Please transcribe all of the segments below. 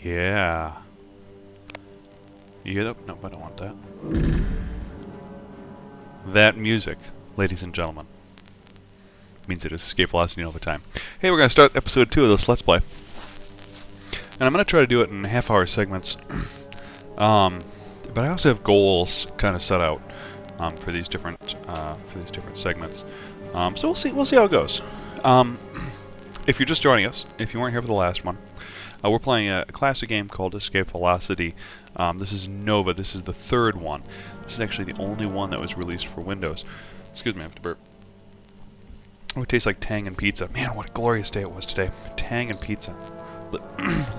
Yeah. You hear that? Nope, I don't want that. That music, ladies and gentlemen, means it is escape velocity over time. Hey, we're going to start episode 2 of this Let's Play. And I'm going to try to do it in half-hour segments. But I also have goals kind of set out for these different segments. So we'll see how it goes. If you're just joining us, if you weren't here for the last one, we're playing a classic game called Escape Velocity. This is Nova. This is the third one. This is actually the only one that was released for Windows. Excuse me, I have to burp. Oh, it tastes like Tang and pizza. Man, what a glorious day it was today. Tang and pizza.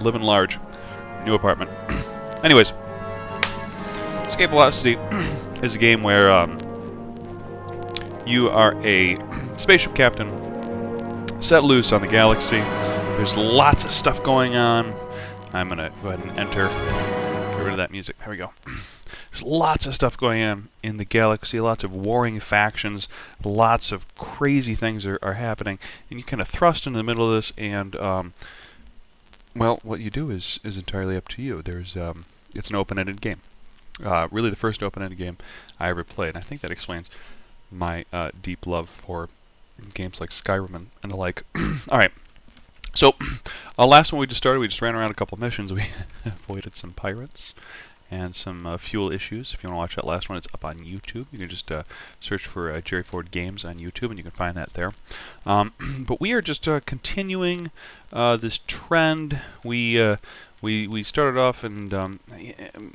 Living large. New apartment. Anyways, Escape Velocity is a game where you are a spaceship captain set loose on the galaxy. There's lots of stuff going on. I'm going to go ahead and enter. Get rid of that music. There we go. There's lots of stuff going on in the galaxy, lots of warring factions, lots of crazy things are happening, and you kind of thrust into the middle of this, and, well, what you do is entirely up to you. It's an open-ended game. Really the first open-ended game I ever played. I think that explains my deep love for games like Skyrim and the like. Alright. So, last one we just started, we just ran around a couple missions. We avoided some pirates and some fuel issues. If you want to watch that last one, it's up on YouTube. You can just search for Jerry Ford Games on YouTube, and you can find that there. But we are just continuing this trend. We started off, and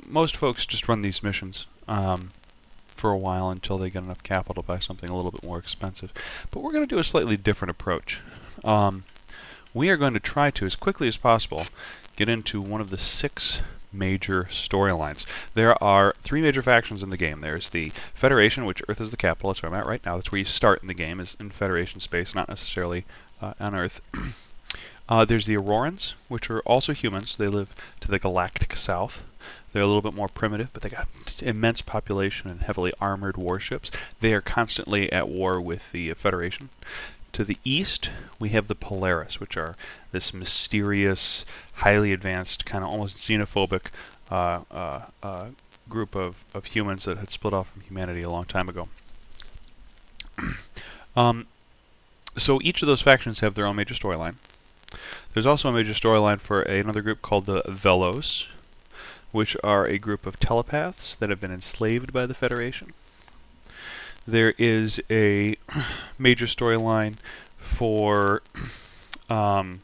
most folks just run these missions for a while until they get enough capital to buy something a little bit more expensive. But we're going to do a slightly different approach. We are going to try to, as quickly as possible, get into one of the 6 major storylines. There are 3 major factions in the game. There's the Federation, which Earth is the capital. That's where I'm at right now. That's where you start in the game, is in Federation space, not necessarily on Earth. There's the Aurorans, which are also humans. They live to the galactic south. They're a little bit more primitive, but they got immense population and heavily armored warships. They are constantly at war with the Federation. To the east, we have the Polaris, which are this mysterious, highly advanced, kind of almost xenophobic group of humans that had split off from humanity a long time ago. So each of those factions have their own major storyline. There's also a major storyline for another group called the Velos, which are a group of telepaths that have been enslaved by the Federation. There is a major storyline for a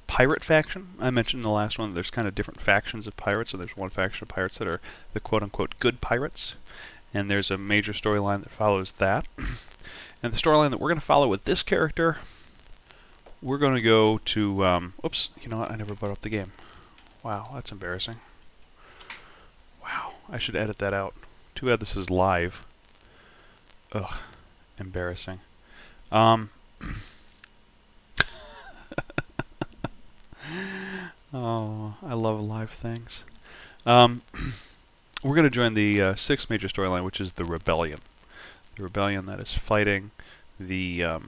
pirate faction. I mentioned in the last one that there's kind of different factions of pirates, so there's one faction of pirates that are the quote-unquote good pirates, and there's a major storyline that follows that. And the storyline that we're going to follow with this character, we're going to go to, oops, you know what, I never brought up the game. Wow, that's embarrassing. Wow, I should edit that out. Too bad this is live. Ugh, embarrassing. Oh, I love live things. We're going to join the 6th major storyline, which is the Rebellion. The Rebellion that is fighting the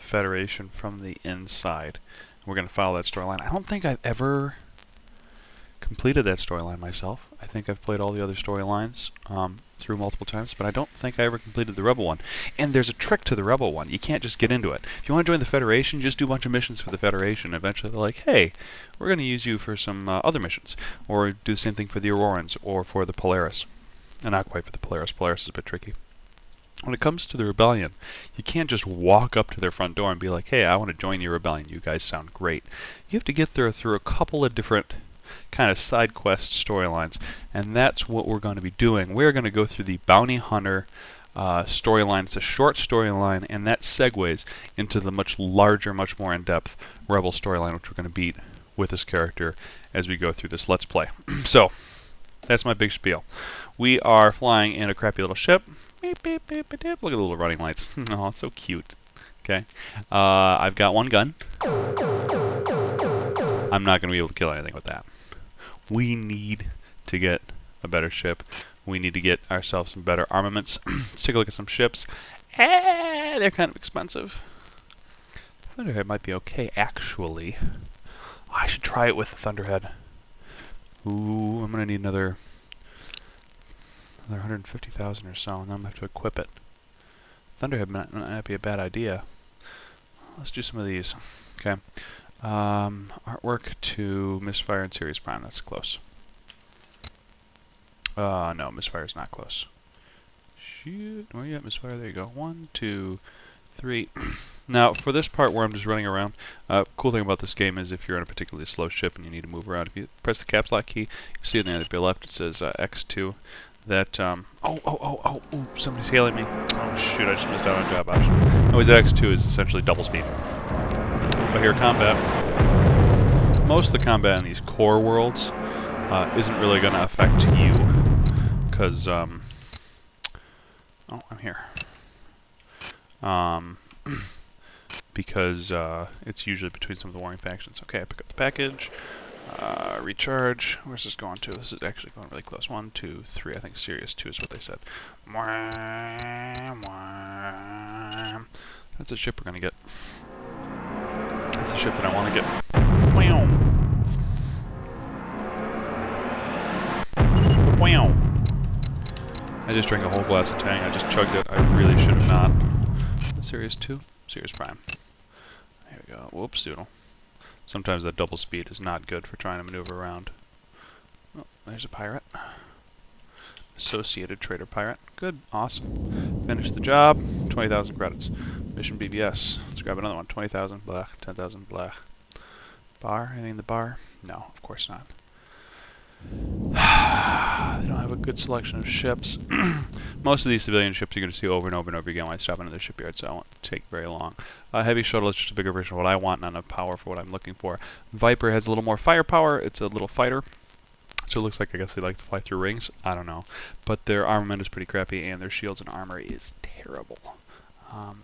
Federation from the inside. We're going to follow that storyline. I don't think I've ever completed that storyline myself. I think I've played all the other storylines through multiple times, but I don't think I ever completed the Rebel one. And there's a trick to the Rebel one. You can't just get into it. If you want to join the Federation, just do a bunch of missions for the Federation. Eventually they're like, hey, we're going to use you for some other missions. Or do the same thing for the Aurorans or for the Polaris. And not quite for the Polaris. Polaris is a bit tricky. When it comes to the Rebellion, you can't just walk up to their front door and be like, hey, I want to join your Rebellion. You guys sound great. You have to get there through a couple of different kind of side quest storylines, and that's what we're going to be doing. We're going to go through the Bounty Hunter storyline. It's a short storyline, and that segues into the much larger, much more in-depth Rebel storyline, which we're going to beat with this character as we go through this Let's Play. So, that's my big spiel. We are flying in a crappy little ship. Beep, beep, beep, beep, beep. Look at the little running lights. Oh, it's so cute. Okay. I've got one gun. I'm not going to be able to kill anything with that. We need to get a better ship. We need to get ourselves some better armaments. Let's take a look at some ships. They're kind of expensive. I wonder if it might be okay, actually. I should try it with the Thunderhead. Ooh, I'm gonna need another 150,000 or so, and then I'm gonna have to equip it. Thunderhead might not be a bad idea. Let's do some of these. Okay. Artwork to Misfire and Sirius Prime. That's close. No, Misfire's not close. Shoot. Where you at, Misfire? There you go. 1, 2, 3. Now, for this part where I'm just running around, cool thing about this game is if you're on a particularly slow ship and you need to move around, if you press the caps lock key, you see in the upper left it says X2. That, oh, somebody's hailing me. Oh, shoot, I just missed out on a job option. Always X2 is essentially double speed. But here, combat. Most of the combat in these core worlds isn't really going to affect you. Because, oh, I'm here. Because it's usually between some of the warring factions. Okay, I pick up the package. Recharge. Where's this going to? This is actually going really close. 1, 2, 3. I think Sirius 2 is what they said. That's a ship we're going to get. That's a ship that I want to get. I just drank a whole glass of Tang. I just chugged it. I really should have not. Sirius 2? Sirius Prime. There we go. Whoops, doodle. Sometimes that double speed is not good for trying to maneuver around. Oh, there's a pirate. Associated Trader Pirate. Good. Awesome. Finish the job. 20,000 credits. Mission BBS. Let's grab another one. 20,000. Blah. 10,000. Blah. Bar? Anything in the bar? No, of course not. They don't have a good selection of ships. Most of these civilian ships you're going to see over and over and over again when I stop into the shipyard, so it won't take very long. Heavy shuttle is just a bigger version of what I want, not enough power for what I'm looking for. Viper has a little more firepower. It's a little fighter, so it looks like, I guess they like to fly through rings. I don't know. But their armament is pretty crappy, and their shields and armor is terrible.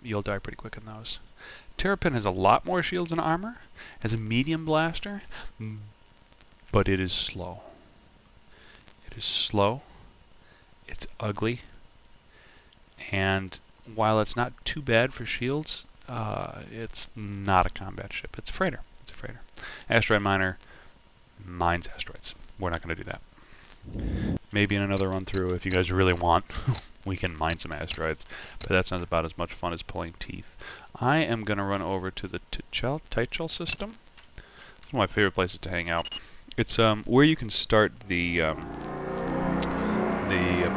You'll die pretty quick in those. Terrapin has a lot more shields and armor, has a medium blaster, but it is slow. It is slow, it's ugly, and while it's not too bad for shields, it's not a combat ship. It's a freighter. It's a freighter. Asteroid miner mines asteroids. We're not going to do that. Maybe in another run through, if you guys really want, we can mine some asteroids, but that's not about as much fun as pulling teeth. I am going to run over to the Tichel system. It's one of my favorite places to hang out. It's where you can start the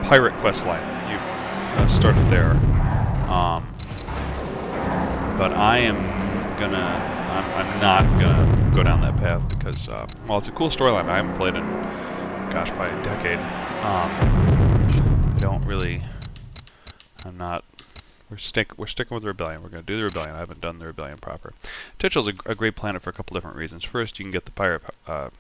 pirate quest line. You start it there. But I'm not gonna go down that path because well, it's a cool storyline. I haven't played in, gosh, probably a decade. I don't really. I'm not. We're sticking with the Rebellion. We're going to do the Rebellion. I haven't done the Rebellion proper. Tichel's a great planet for a couple different reasons. First, you can get the pirate the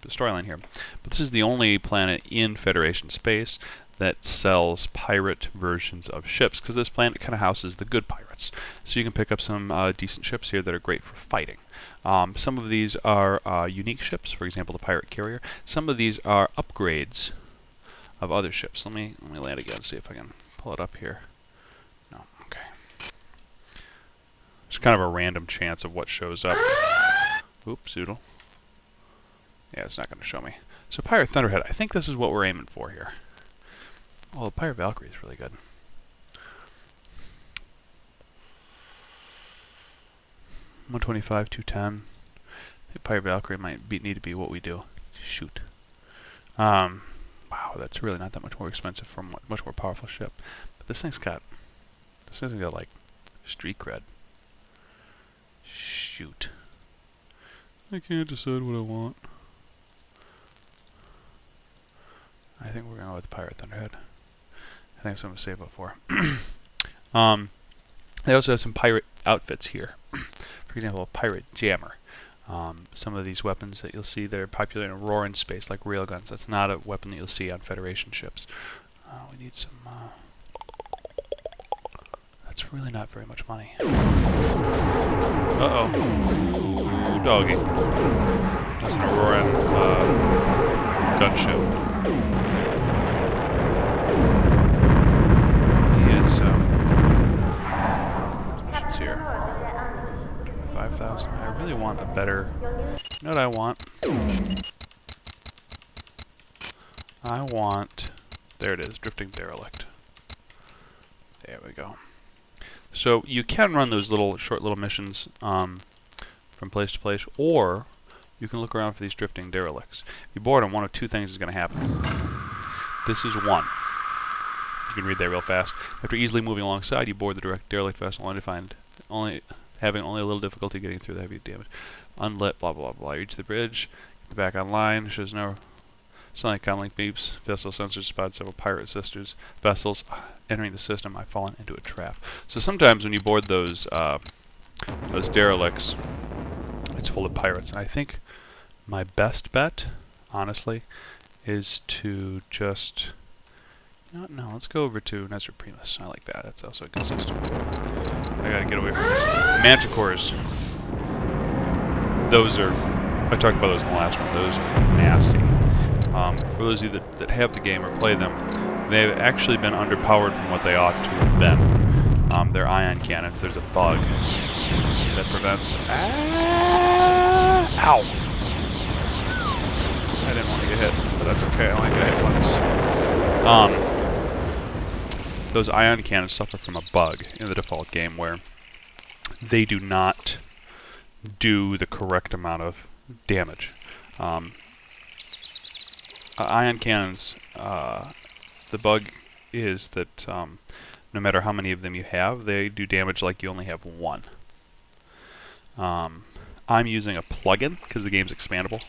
storyline here. But this is the only planet in Federation space that sells pirate versions of ships, because this planet kind of houses the good pirates. So you can pick up some decent ships here that are great for fighting. Some of these are unique ships, for example, the pirate carrier. Some of these are upgrades of other ships. Let me land again and see if I can pull it up here. No, okay. It's kind of a random chance of what shows up. Oops, zoodle. Yeah, it's not going to show me. So Pirate Thunderhead, I think this is what we're aiming for here. Oh, the Pirate Valkyrie is really good. $125, $210. The Pirate Valkyrie might need to be what we do. Shoot. Wow, that's really not that much more expensive for a much more powerful ship. But this thing's got like street cred. Shoot. I can't decide what I want. I think we're going to go with Pirate Thunderhead. I think that's what I'm going to save up for. They also have some pirate outfits here. For example, a pirate jammer. Some of these weapons that you'll see that are popular in Auroran space, like railguns. That's not a weapon that you'll see on Federation ships. We need some... That's really not very much money. Uh-oh. Ooh, doggy. That's an Auroran gunship. He is, missions here. 5,000. 1,000. I really want a better... You know what I want? I want... There it is, Drifting Derelict. There we go. So you can run those short little missions from place to place, or you can look around for these drifting derelicts. If you board them, one of two things is going to happen. This is one. You can read that real fast. After easily moving alongside, you board the direct derelict vessel, having only a little difficulty getting through the heavy damage. Unlit, blah blah blah. You reach the bridge, get back online. Shows no sunlight comlink beeps. Vessel sensors spot several pirate sisters vessels entering the system. I've fallen into a trap. So sometimes when you board those derelicts, it's full of pirates, and I think my best bet, honestly, is to just... No, let's go over to Nestor Primus. I like that. That's also a good system. I gotta get away from this. Manticores. Those are... I talked about those in the last one. Those are nasty. For those of you that have the game or play them, they've actually been underpowered from what they ought to have been. They're ion cannons. There's a bug that prevents... Ow! I didn't want to get hit, but that's okay. I only got hit once. Those ion cannons suffer from a bug in the default game where they do not do the correct amount of damage. Ion cannons, the bug is that no matter how many of them you have, they do damage like you only have one. I'm using a plugin, because the game's expandable.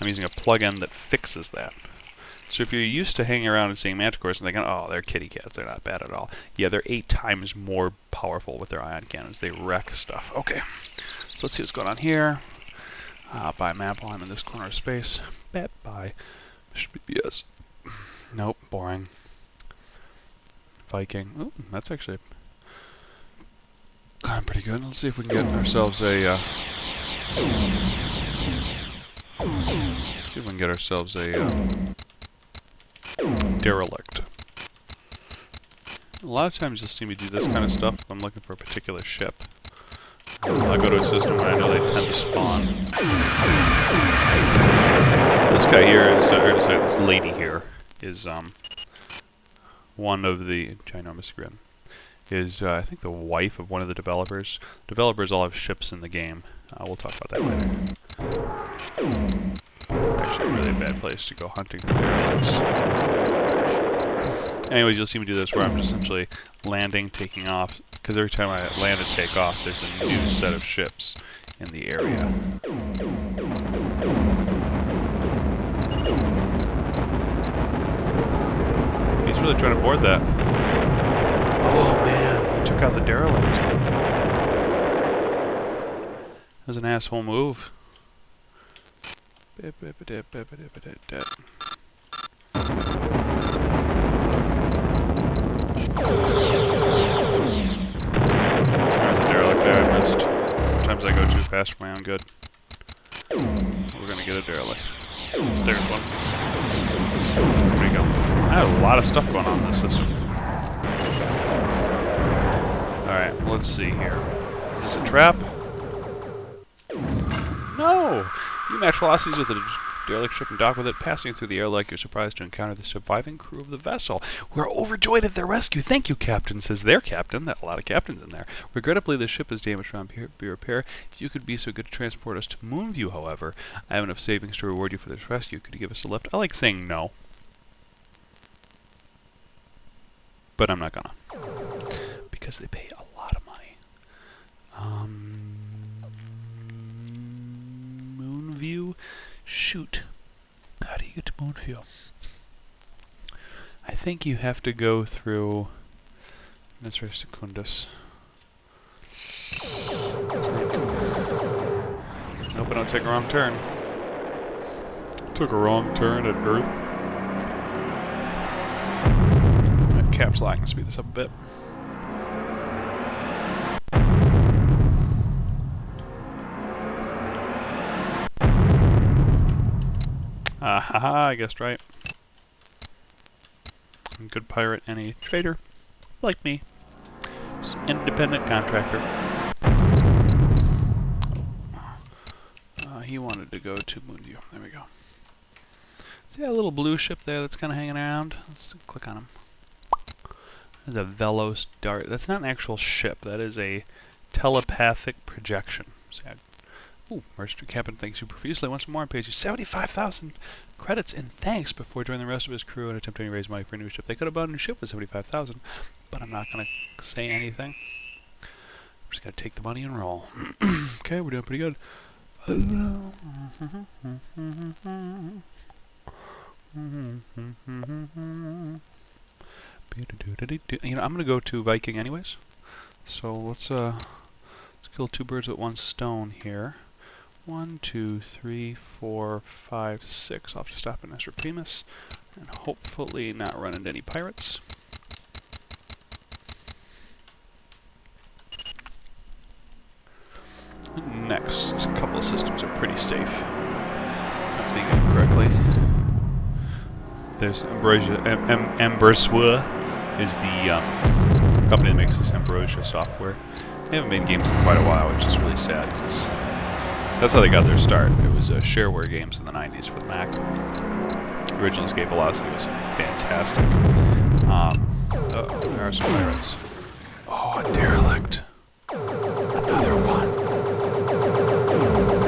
I'm using a plugin that fixes that. So if you're used to hanging around and seeing manticores and thinking, oh, they're kitty cats, they're not bad at all. Yeah, they're 8 times more powerful with their ion cannons. They wreck stuff. Okay, so let's see what's going on here. Buy map while I'm in this corner of space. Bye. Should be yes. Nope, boring. Viking. Ooh, that's actually pretty good. Let's see if we can get ourselves a... derelict. A lot of times you'll see me do this kind of stuff if I'm looking for a particular ship. I'll go to a system where I know they tend to spawn. This guy here is, this lady here is one of the ginormous grin. Is I think the wife of one of the developers. Developers all have ships in the game. We'll talk about that later. Actually, a really bad place to go hunting for derelicts. Anyways, you'll see me do this where I'm just essentially landing, taking off, because every time I land and take off, there's a new set of ships in the area. He's really trying to board that. Oh man, he took out the derelict. That was an asshole move. There's a derelict there I missed. Sometimes I go too fast for my own good. We're gonna get a derelict. There's one. There we go. I have a lot of stuff going on in this system. Alright, let's see here. Is this a trap? No! You match velocities with a derelict ship and dock with it, passing through the air like you're surprised to encounter the surviving crew of the vessel. We're overjoyed at their rescue. Thank you, Captain, says their captain. That a lot of captains in there. Regrettably, the ship is damaged from repair. If you could be so good to transport us to Moonview, however, I have enough savings to reward you for this rescue. Could you give us a lift? I like saying no. But I'm not gonna. Because they pay a lot of money. Moonview? Shoot. How do you get to Moonview? I think you have to go through... Mr. Secundus. Nope, I don't take a wrong turn. Took a wrong turn at Earth. Caps lock and speed this up a bit. Haha, I guessed right. I'm a good pirate and a trader, like me. Just an independent contractor. he wanted to go to Moonview. There we go. See that little blue ship there that's kind of hanging around? Let's click on him. There's a Velos Dart. That's not an actual ship. That is a telepathic projection. See, ooh, Mercenary Captain thanks you profusely once more and pays you 75,000 credits in thanks before joining the rest of his crew and attempting to raise money for a new ship. They could have bought a new ship with 75,000, but I'm not going to say anything. I'm just going to take the money and roll. Okay, we're doing pretty good. You know, I'm going to go to Viking anyways. So let's kill two birds with one stone here. 1, 2, 3, 4, 5, 6. I'll have to stop in Esra Primus and hopefully not run into any pirates. The next couple of systems are pretty safe, if I'm thinking correctly. There's Ambrosia. Ambrosia is the company that makes this Ambrosia software. They haven't made games in quite a while, which is really sad because that's how they got their start. It was shareware games in the 90s for the Mac. The original Escape Velocity was fantastic. There are some pirates. Oh, a derelict. Another one.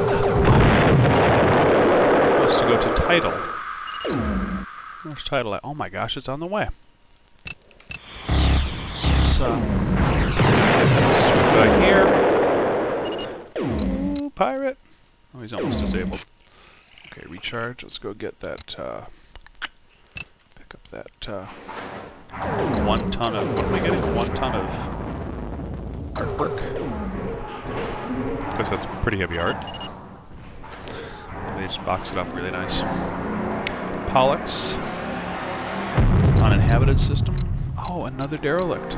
Another one. Supposed to go to Tidal. Where's Tidal at? Oh my gosh, it's on the way. Let's back here. Ooh, pirate. Oh, he's almost disabled. Okay, recharge. Let's go get that, pick up that, 1 ton of, what am I getting? 1 ton of artwork. Because that's pretty heavy art. They just box it up really nice. Pollux. Uninhabited system. Oh, another derelict.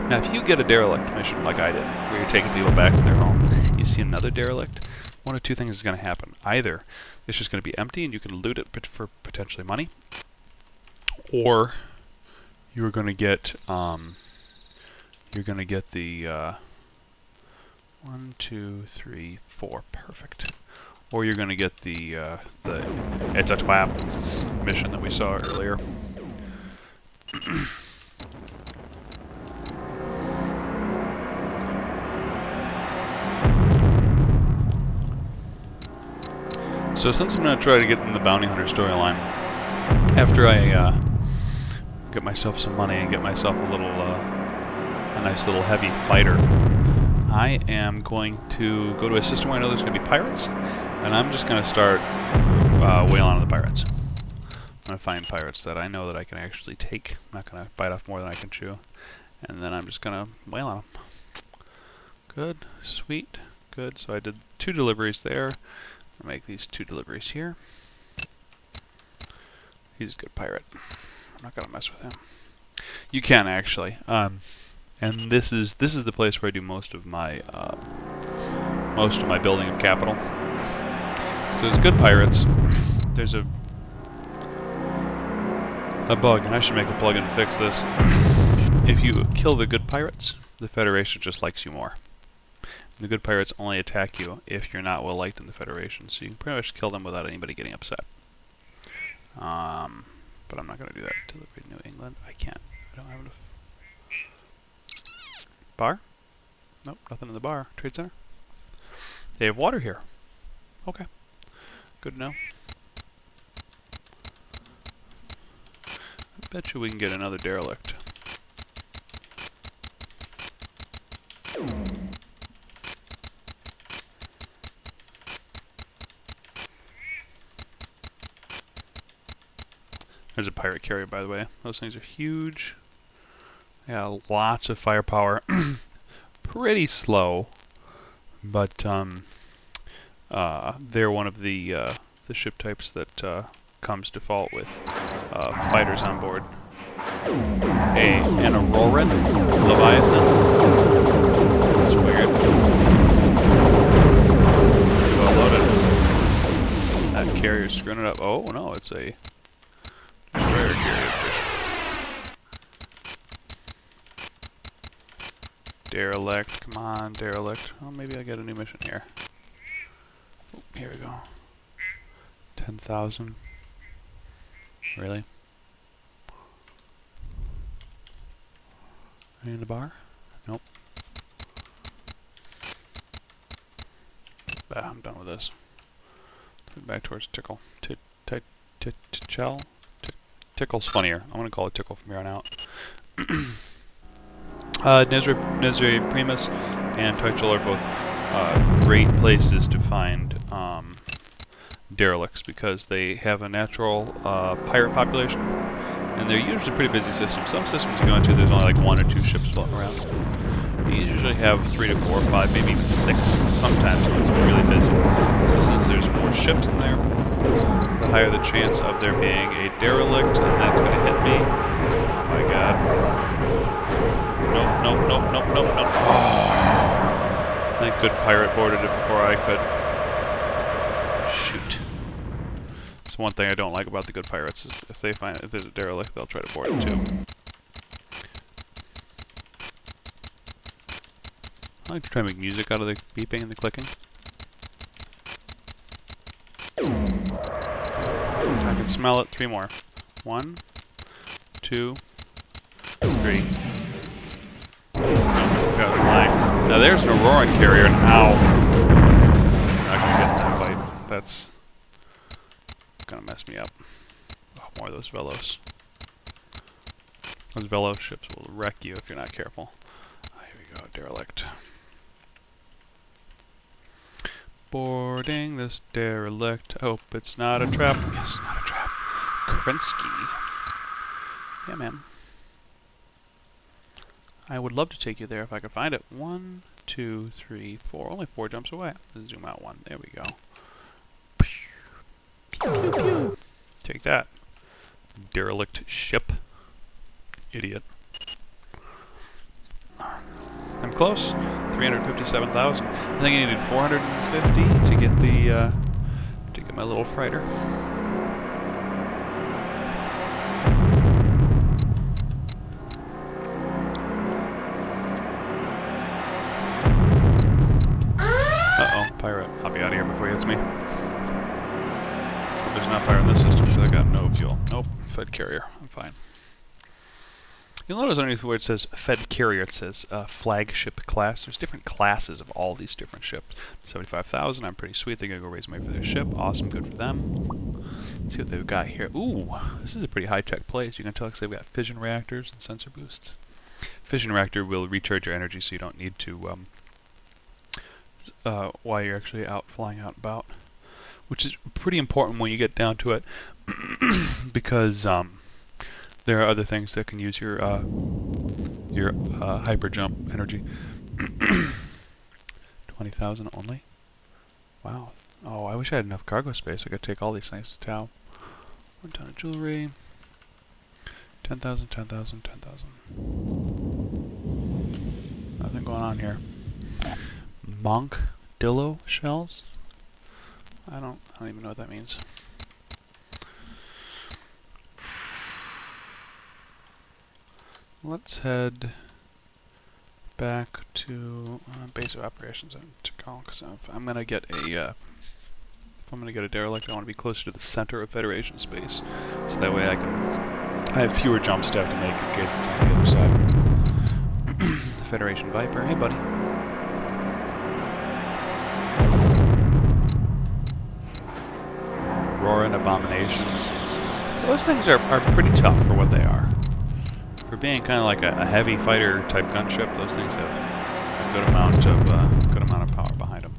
Now, if you get a derelict mission like I did, where you're taking people back to their home, you see another derelict, one of two things is going to happen. Either it's just going to be empty and you can loot it for potentially money, or you're going to get the 1, 2, 3, 4, perfect. Or you're going to get the It's a Twap mission that we saw earlier. So since I'm going to try to get in the Bounty Hunter storyline, after I get myself some money and get myself a nice little heavy fighter, I am going to go to a system where I know there's going to be pirates, and I'm just going to start whaling on the pirates. I'm going to find pirates that I know that I can actually take. I'm not going to bite off more than I can chew, and then I'm just going to whale on them. Good, sweet, good. So I did 2 deliveries there. I'll make these 2 deliveries here. He's a good pirate. I'm not going to mess with him. You can actually. And this is the place where I do most of my building of capital. So there's good pirates. There's a bug, and I should make a plugin to fix this. If you kill the good pirates, the Federation just likes you more. The good pirates only attack you if you're not well liked in the Federation, so you can pretty much kill them without anybody getting upset. But I'm not going to do that. Delivery New England. I can't. I don't have enough. Bar? Nope, nothing in the bar. Trade center? They have water here. Okay. Good to know. I bet you we can get another derelict. There's a pirate carrier, by the way. Those things are huge. Yeah, lots of firepower. Pretty slow, but they're one of the ship types that comes default with fighters on board. An Auroran Leviathan. That's weird. Well loaded. That carrier's screwing it up. Oh no, it's a destroyer carrier. Derelict, come on, derelict. Oh, maybe I get a new mission here. Oh, Here we go. 10,000. Really? Any in the bar? Nope. I'm done with this. Back towards tickle. Tickle's funnier. I'm gonna call it tickle from here on out. Nesri Primus and Toichel are both great places to find derelicts because they have a natural pirate population, and they're usually pretty busy systems. Some systems you go into, there's only like 1 or 2 ships floating around. These usually have 3 to 4 or 5, maybe even 6. Sometimes when it's really busy. So since there's more ships in there, the higher the chance of there being a derelict, and that's going to hit me. Oh my god. Nope. Oh. Thank good pirate boarded it before I could. Shoot. That's one thing I don't like about the good pirates, is if they find if there's a derelict, they'll try to board it too. I like to try to make music out of the beeping and the clicking. I can smell it. 3 more. 1, 2, 3. Now there's an Aurora carrier, and ow. I'm not gonna get in that fight. That's gonna mess me up. Oh, more of those Velos. Those Velo ships will wreck you if you're not careful. Here we go, derelict. Boarding this derelict. Hope it's not a trap. Yes, not a trap. Krinsky. Yeah, ma'am. I would love to take you there if I could find it. 1, 2, 3, 4. Only 4 jumps away. Let's zoom out 1. There we go. Pew, pew, pew. Take that. Derelict ship. Idiot. I'm close. 357,000. I think I needed 450 to get the to get my little freighter. Uh-oh, pirate. I'll be out of here before he hits me. Hope there's not pirate in this system because I got no fuel. Nope, Fed carrier. I'm fine. You'll notice underneath where it says Fed carrier, it says flagship class. There's different classes of all these different ships. 75,000, I'm pretty sweet. They're going to go raise money for their ship. Awesome, good for them. Let's see what they've got here. Ooh, this is a pretty high-tech place. You can tell because they've got fission reactors and sensor boosts. Fission reactor will recharge your energy so you don't need to, while you're actually out flying out and about. Which is pretty important when you get down to it because, there are other things that can use your hyper jump energy. 20,000 only? Wow. Oh, I wish I had enough cargo space. I could take all these things to Tau. 1 ton of jewelry. 10,000, 10,000, 10,000. Nothing going on here. Monkdillo shells? I don't even know what that means. Let's head back to base of operations in Tikal, because I'm gonna get a if I'm gonna get a derelict, I want to be closer to the center of Federation space, so that way I have fewer jumps to have to make in case it's on the other side. Federation Viper, hey buddy. Roaring Abomination. Those things are pretty tough for what they are. For being kind of like a heavy fighter type gunship, those things have a good amount of power behind them.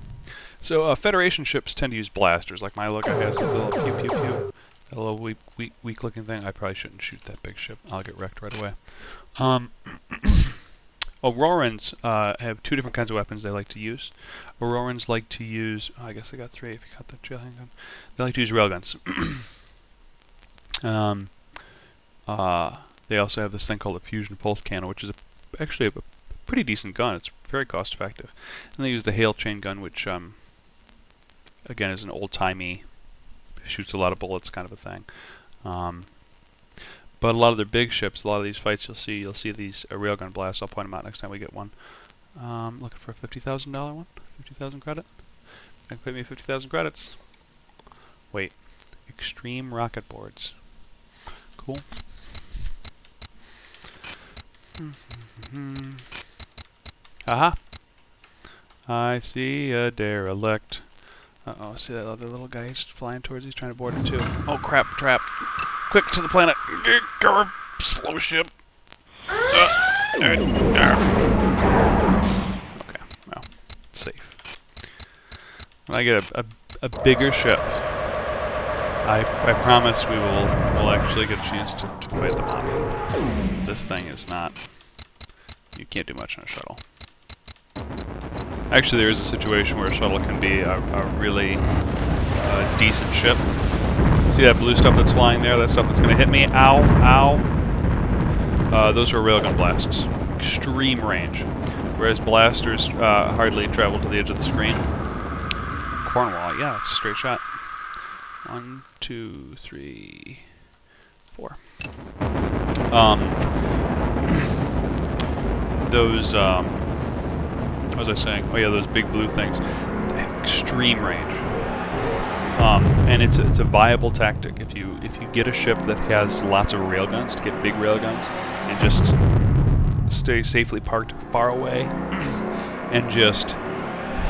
So Federation ships tend to use blasters. Like my look, I has this little pew pew pew, a little weak looking thing. I probably shouldn't shoot that big ship. I'll get wrecked right away. Aurorans have 2 different kinds of weapons they like to use. Aurorans like to use, I guess they got 3 if you got the jailhand gun. They like to use railguns. They also have this thing called a fusion pulse cannon, which is actually a pretty decent gun. It's very cost effective. And they use the hail chain gun, which again is an old-timey, shoots a lot of bullets kind of a thing. But a lot of their big ships, a lot of these fights you'll see these railgun blasts. I'll point them out next time we get one. Looking for a $50,000 one, 50,000 credit. That paid me 50,000 credits. Wait. Extreme rocket boards. Cool. Aha! I see a derelict. Uh-oh, see that other little guy he's flying towards? He's trying to board it too. Oh crap, trap. Quick to the planet. Slow ship. Okay, well, safe. When I get a bigger ship, I promise we'll actually get a chance to fight them off. This thing is not... You can't do much on a shuttle. Actually, there is a situation where a shuttle can be a really decent ship. See that blue stuff that's flying there? That stuff that's going to hit me? Ow, ow. Those are railgun blasts. Extreme range. Whereas blasters hardly travel to the edge of the screen. Cornwall, yeah, it's a straight shot. 1, 2, 3, 4. Those, what was I saying? Oh yeah, those big blue things. Extreme range. And it's a viable tactic if you get a ship that has lots of railguns, to get big railguns, and just stay safely parked far away, and just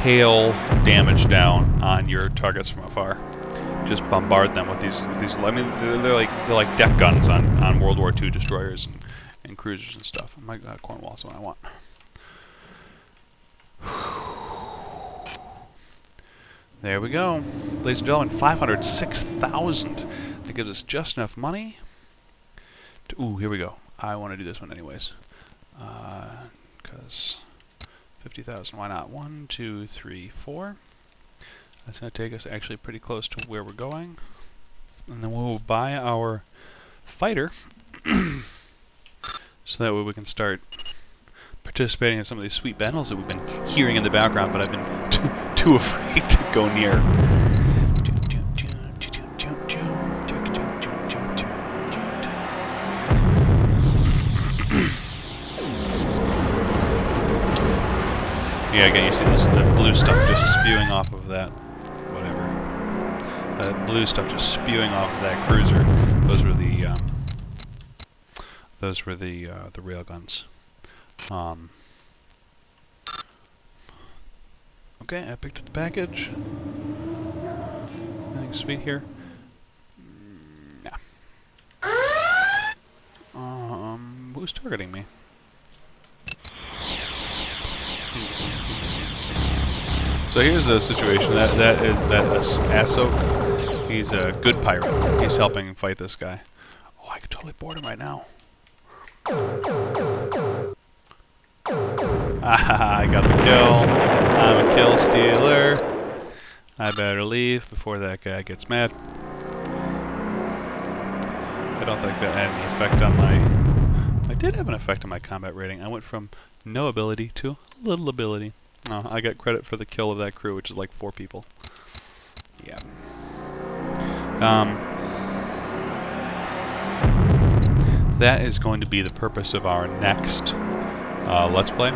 hail damage down on your targets from afar. Just bombard them with these. I mean, they're like deck guns on World War II destroyers and cruisers and stuff. Oh my God, Cornwall's the one I want. There we go. Ladies and gentlemen, 506,000. That gives us just enough money to... Ooh, here we go. I want to do this one anyways. Because 50,000, why not? 1, 2, 3, 4. That's going to take us actually pretty close to where we're going. And then we'll buy our fighter. So that way we can start participating in some of these sweet battles that we've been hearing in the background, but I've been too afraid to go near. Yeah, again, you see the blue stuff just spewing off of that, whatever. The blue stuff just spewing off of that cruiser. Those were the railguns. Okay, I picked up the package. Anything sweet here? Yeah. Who's targeting me? So here's a situation that Asok, he's a good pirate. He's helping fight this guy. Oh, I could totally board him right now. I got the kill. I'm a kill stealer. I better leave before that guy gets mad. I don't think that had any effect on my... I did have an effect on my combat rating. I went from no ability to little ability. Oh, I got credit for the kill of that crew, which is like 4 people. Yeah. That is going to be the purpose of our next Let's Play.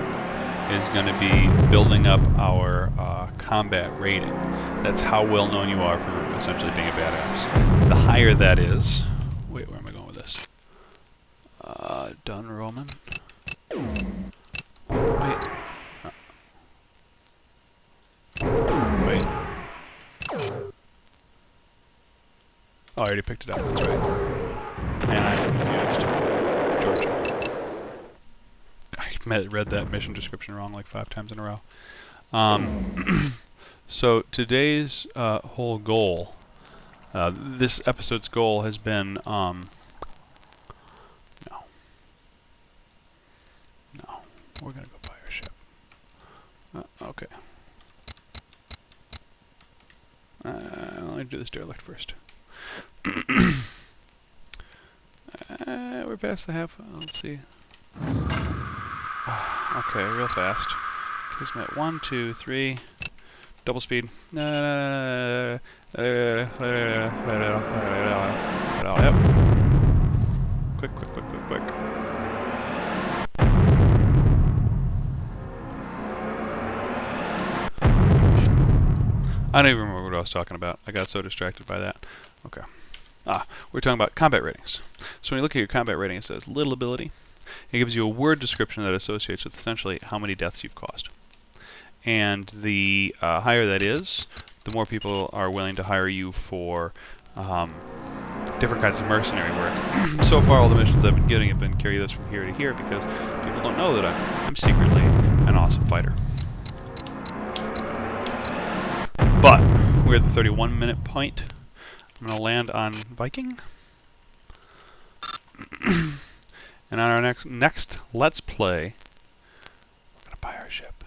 Is going to be building up our combat rating. That's how well known you are for essentially being a badass. The higher that is... Wait, where am I going with this? Done, Roman. Wait. Wait. Oh, I already picked it up, that's right. And I'm confused. Georgia. I read that mission description wrong like 5 times in a row. So today's whole goal, this episode's goal has been, no, we're gonna go buy our ship. Okay. Let me do this derelict first. We're past the half. Let's see. Okay, real fast. Kismet 1, 2, 3. Double speed. Yep. Quick. I don't even remember what I was talking about. I got so distracted by that. Okay. We're talking about combat ratings. So when you look at your combat rating, it says little ability. It gives you a word description that associates with essentially how many deaths you've caused. And the higher that is, the more people are willing to hire you for different kinds of mercenary work. So far, all the missions I've been getting have been carry this from here to here because people don't know that I'm secretly an awesome fighter. But we're at the 31-minute point. I'm going to land on Viking. And on our next Let's Play, we're going to buy our ship.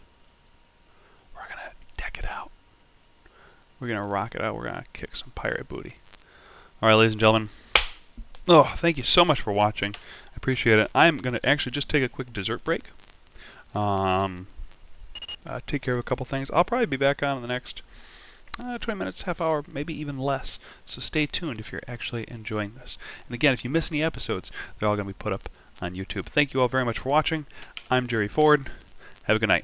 We're going to deck it out. We're going to rock it out. We're going to kick some pirate booty. Alright, ladies and gentlemen. Oh, thank you so much for watching. I appreciate it. I'm going to actually just take a quick dessert break. Take care of a couple things. I'll probably be back on in the next 20 minutes, half hour, maybe even less. So stay tuned if you're actually enjoying this. And again, if you miss any episodes, they're all going to be put up on YouTube. Thank you all very much for watching. I'm Jerry Ford. Have a good night.